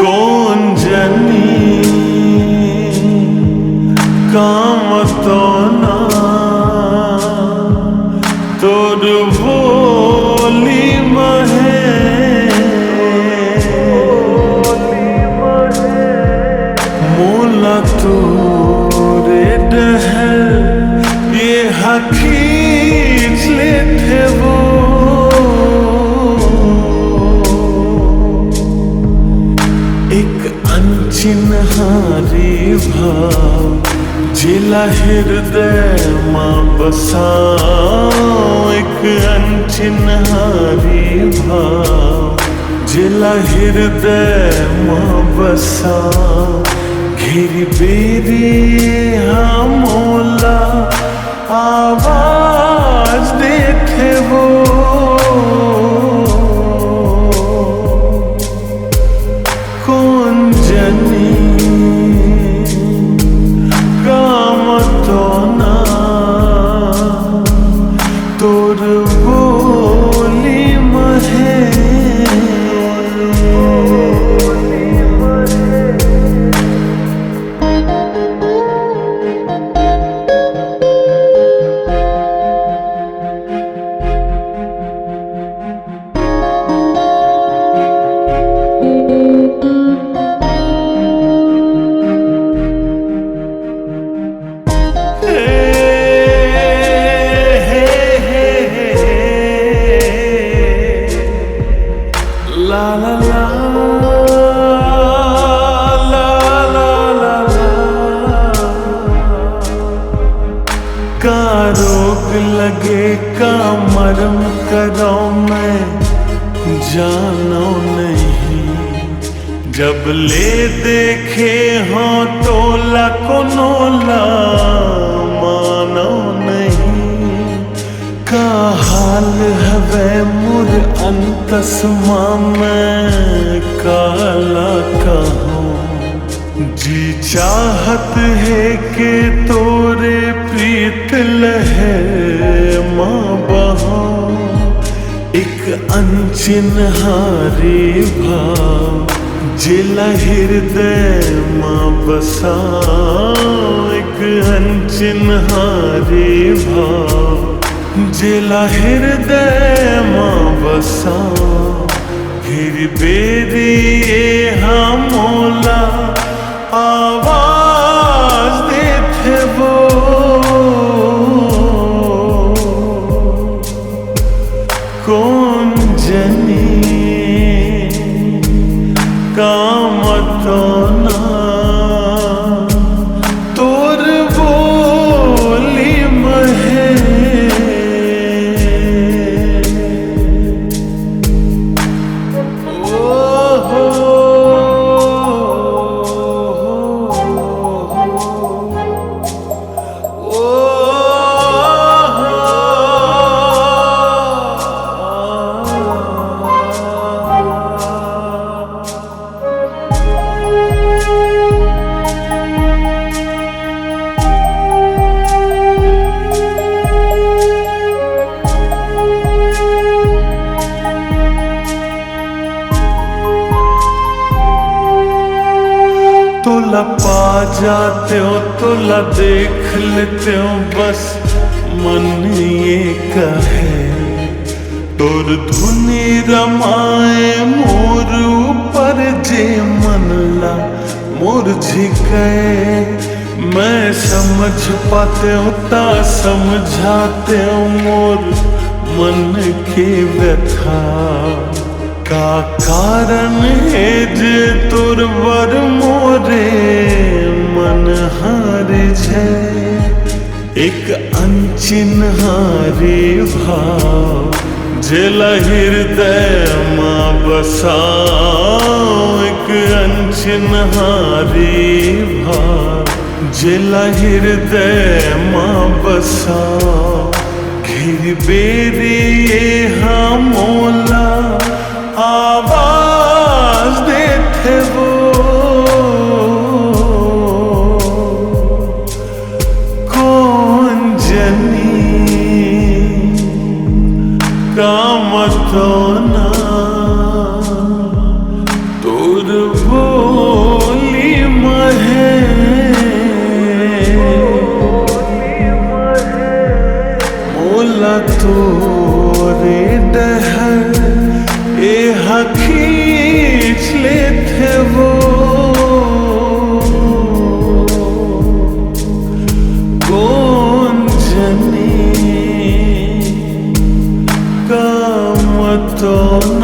कौन जनी काम तो ना तोर बोली महे मोला तोरे डहर ये हकीज लेते वो एक अनचिन्हारी भाव जिला हृदय मां बसा एक अनचिन्हारी भाव जिला हृदय मां बसा घेरी बेरी हाँ मोला आवाज देते वो कौन जनी काम तो ना तोर बोली महे La la la la la la la का रोग लगे का मरम करो मैं जानो नहीं जब ले देखे हो तो लकोनोला मानो नहीं का हाल हवे मुर अंतस्मा में काला कहूँ जी चाहत है कि तोरे प्रीत लहे माँ बहो एक अनचिन्हारी भाव जिला हृदय मां बसा एक अनचिन्हारी भाव जिला हृदय मां बसा फिर बेरी हाँ मोला आवाज देते वो कौन जनी काम तो ना तोर बोली महे तोला पा जाते हो तोला देख लेते हो बस मन ये कहे तोर धुनी रमाए मोर ऊपर जे मनला मोर झिके मैं समझ पाते हो ता समझाते हो मोर मन की व्यथा का कारण है जे तोर वर मोरे मन हार छे एक अनचिन्हारी भाव जिला हृदय मां बसा एक अनचिन्हारी भाव जिला हृदय मां बसा घिर बेरी हाँ मोला आवाज देते वो तो